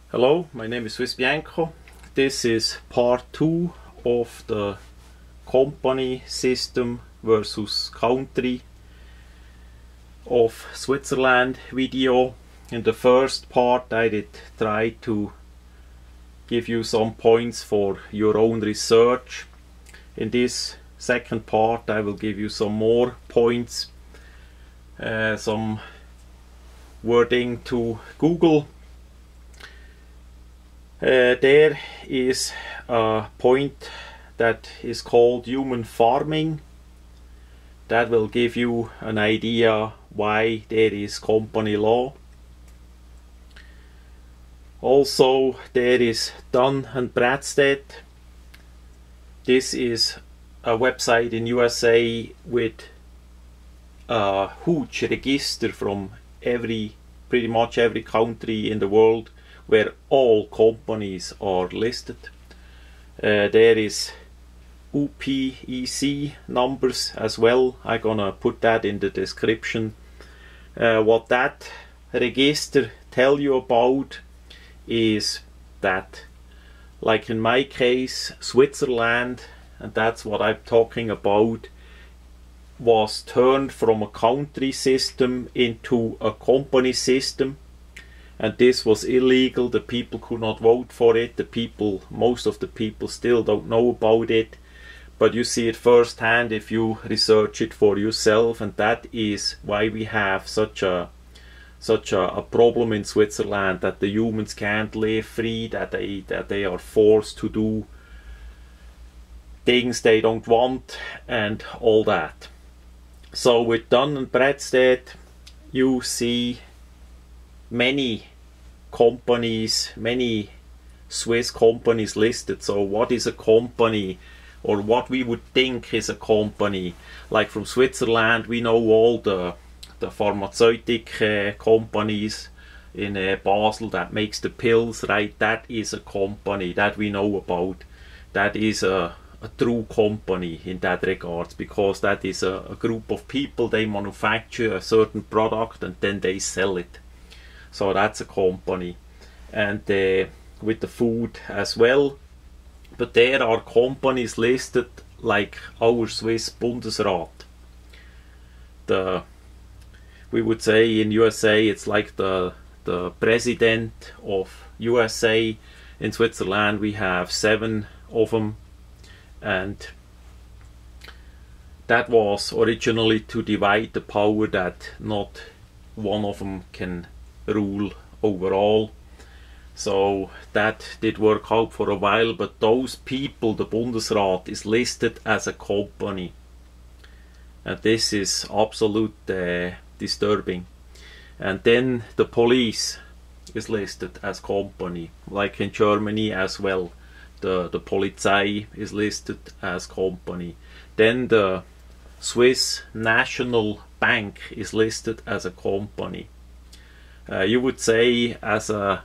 Hello, my name is swissbianco. This is part 2 of the company system versus country of Switzerland video. In the first part I did try to give you some points for your own research. In this second part I will give you some more points, some wording to Google. There is a point that is called human farming. That will give you an idea why there is company law. Also there is Dun and Bradstead. This is a website in USA with a huge register from pretty much every country in the world where all companies are listed. There is UPEC numbers as well. I'm gonna put that in the description. What that register tell you about is that, like in my case, Switzerland, and that's what I'm talking about, was turned from a country system into a company system. And this was illegal. The people could not vote for it. Most of the people still don't know about it, but you see it firsthand if you research it for yourself. And that is why we have such a problem in Switzerland, that the humans can't live free, that they are forced to do things they don't want and all that. So with Dun and Bradstead you see many companies, many Swiss companies listed. So what is a company, or what we would think is a company? Like from Switzerland we know all the pharmaceutical companies in Basel that makes the pills, right? That is a company that we know about. That is a true company in that regard, because that is a group of people. They manufacture a certain product and then they sell it. So that's a company. And with the food as well. But there are companies listed like our Swiss Bundesrat. We would say in USA it's like the president of USA. In Switzerland we have 7 of them. And that was originally to divide the power, that not one of them can rule overall. So that did work out for a while, but those people, the Bundesrat, is listed as a company, and this is absolute disturbing. And then the police is listed as company, like in Germany as well. The Polizei is listed as company. Then the Swiss National Bank is listed as a company. You would say as a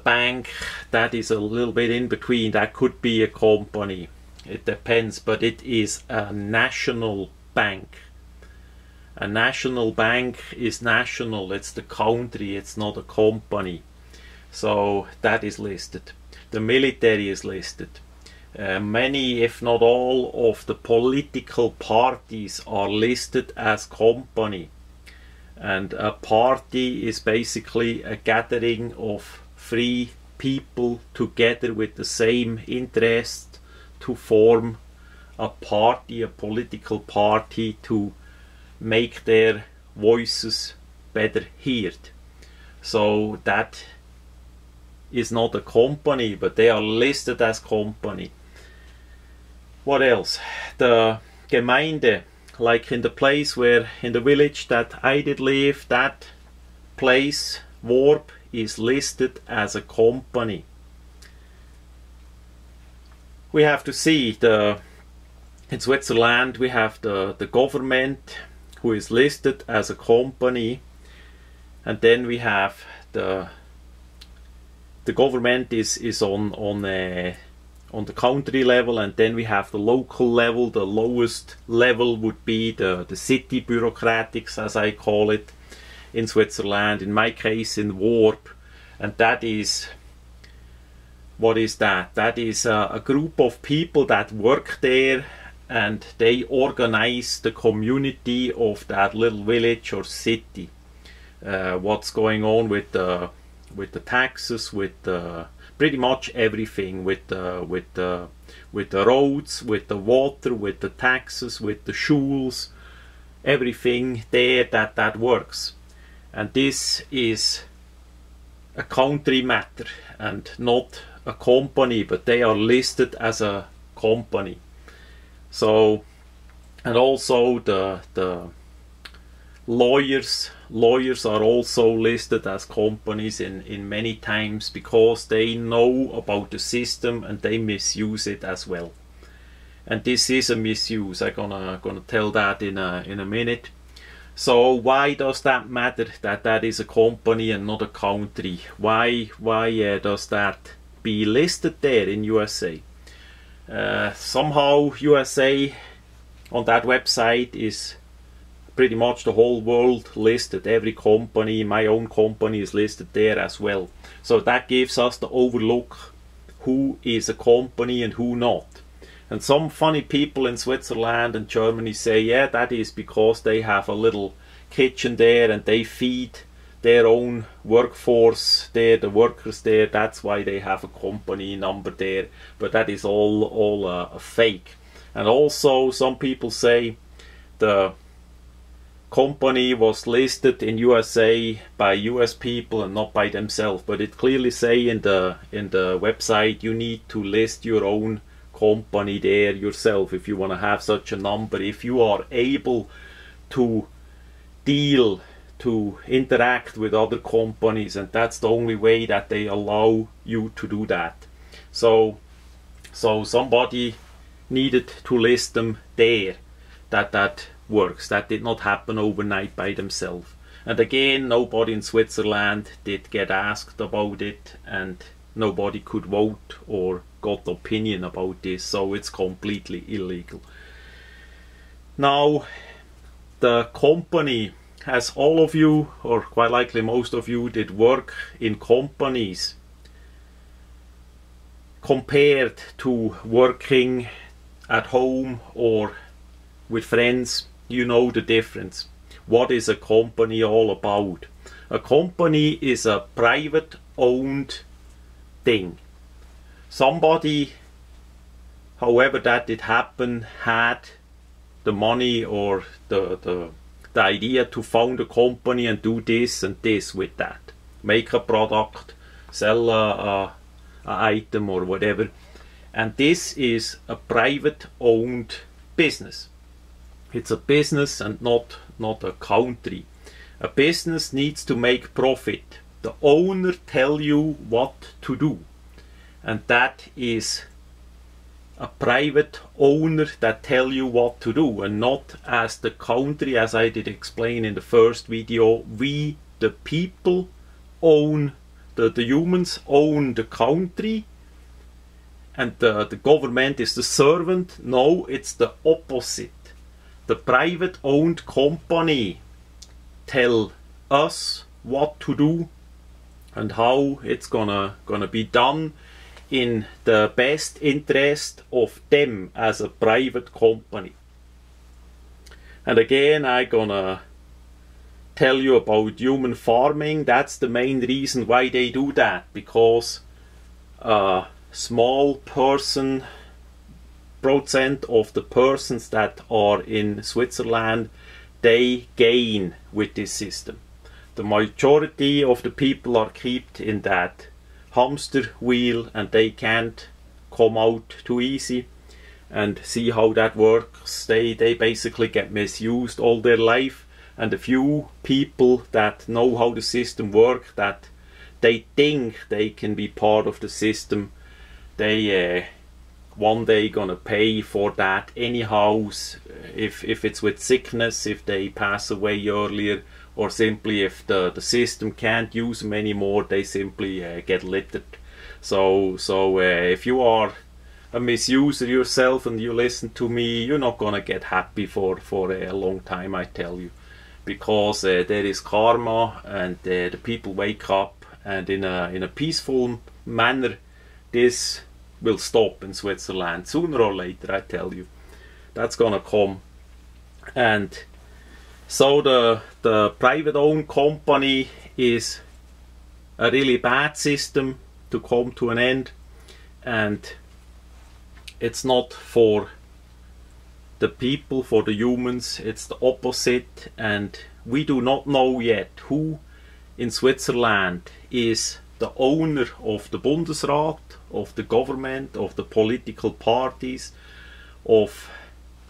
bank that is a little bit in between. That could be a company. It depends, but it is a national bank. A national bank is national. It's the country. It's not a company. So that is listed. The military is listed. Many, if not all, of the political parties are listed as company. And a party is basically a gathering of free people together with the same interest to form a party, a political party, to make their voices better heard. So that is not a company, but they are listed as company. What else? The Gemeinde, like in the place where, in the village that I did live, that place, Worb, is listed as a company. We have to see, in Switzerland we have the government, who is listed as a company, and then we have the government is on the country level, and then we have the local level. The lowest level would be the city bureaucratics, as I call it, in Switzerland. In my case, in Worb, And that is, what is that? That is a group of people that work there, and they organize the community of that little village or city. What's going on with the taxes, with pretty much everything, with the roads, with the water, with the taxes, with the schools, everything there that works. And this is a country matter and not a company, but they are listed as a company. So, and also the lawyers are also listed as companies in many times, because they know about the system and they misuse it as well. And this is a misuse. I'm gonna tell that in a minute. So why does that matter, that is a company and not a country? Why does that be listed there in USA? Somehow USA on that website is pretty much the whole world listed. Every company, my own company, is listed there as well. So that gives us the overlook who is a company and who not. And some funny people in Switzerland and Germany say, yeah, that is because they have a little kitchen there and they feed their own workforce there, the workers there. That's why they have a company number there. But that is all a fake. And also some people say the company was listed in USA by US people and not by themselves. But it clearly say in the website you need to list your own company there yourself if you want to have such a number, if you are able to deal, to interact with other companies, and that's the only way that they allow you to do that. So somebody needed to list them there. That works. That did not happen overnight by themselves. And again, nobody in Switzerland did get asked about it, and nobody could vote or got opinion about this, so it's completely illegal. Now, the company, as all of you, or quite likely most of you, did work in companies, compared to working at home or with friends, you know the difference. What is a company all about? A company is a private owned thing. Somebody, however that did happen, had the money or the idea to found a company and do this and this with that. Make a product, sell a item or whatever. And this is a private owned business. It's a business and not a country. A business needs to make profit. The owner tell you what to do. And that is a private owner that tell you what to do, and not as the country, as I did explain in the first video. We, the people, own, the humans own the country, and the government is the servant. No, it's the opposite. The private owned company tell us what to do and how it's gonna be done in the best interest of them as a private company. And again, I'm gonna tell you about human farming. That's the main reason why they do that, because a small percent of the persons that are in Switzerland, they gain with this system. The majority of the people are kept in that hamster wheel, and they can't come out too easy. And see how that works. They basically get misused all their life, and a few people that know how the system works, that they think they can be part of the system, they one day gonna pay for that anyhow, if it's with sickness, if they pass away earlier, or simply if the system can't use them anymore, they simply get littered. So if you are a misuser yourself and you listen to me, you're not gonna get happy for a long time, I tell you, because there is karma, and the people wake up and in a peaceful manner, this will stop in Switzerland sooner or later. I tell you, that's gonna come. And so the private owned company is a really bad system to come to an end, and it's not for the people, for the humans. It's the opposite, and we do not know yet who in Switzerland is the owner of the Bundesrat, of the government, of the political parties, of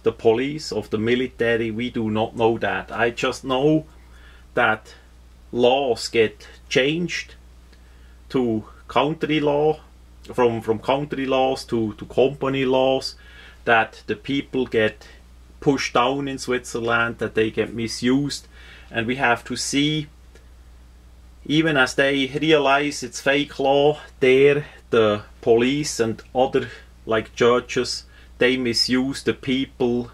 the police, of the military. We do not know that. I just know that laws get changed to country law, from country laws to company laws, that the people get pushed down in Switzerland, that they get misused, and we have to see, even as they realize it's fake law, there the police and other, like churches, they misuse the people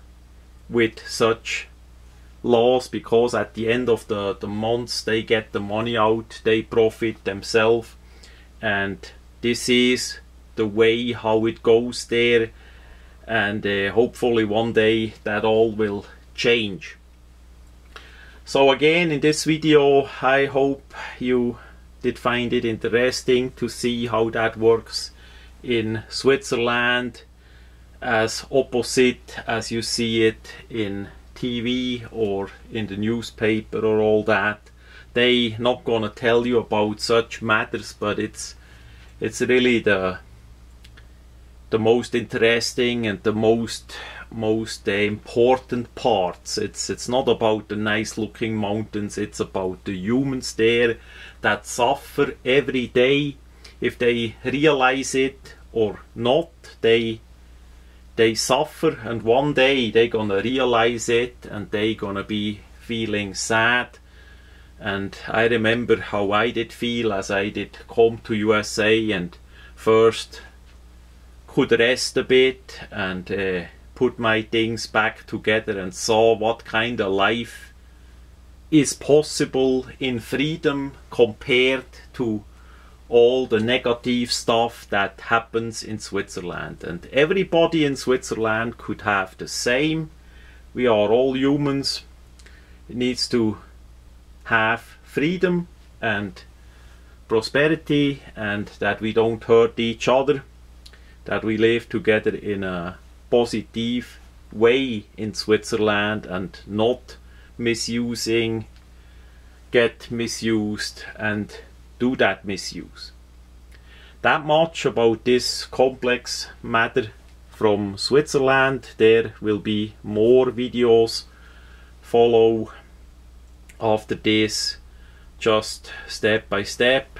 with such laws, because at the end of the months they get the money out, they profit themselves, and this is the way how it goes there, and hopefully one day that all will change. So again, in this video, I hope you did find it interesting to see how that works in Switzerland, as opposite as you see it in TV or in the newspaper or all that. They not gonna tell you about such matters, but it's really the most interesting and the most important parts. It's not about the nice looking mountains, it's about the humans there that suffer every day. If they realize it or not, they suffer, and one day they gonna realize it and they gonna be feeling sad. And I remember how I did feel as I did come to USA and first could rest a bit and put my things back together and saw what kind of life is possible in freedom compared to all the negative stuff that happens in Switzerland. And everybody in Switzerland could have the same. We are all humans. It needs to have freedom and prosperity, and that we don't hurt each other, that we live together in a positive way in Switzerland and not misusing, get misused and do that misuse. That much about this complex matter from Switzerland. There will be more videos follow after this, just step by step.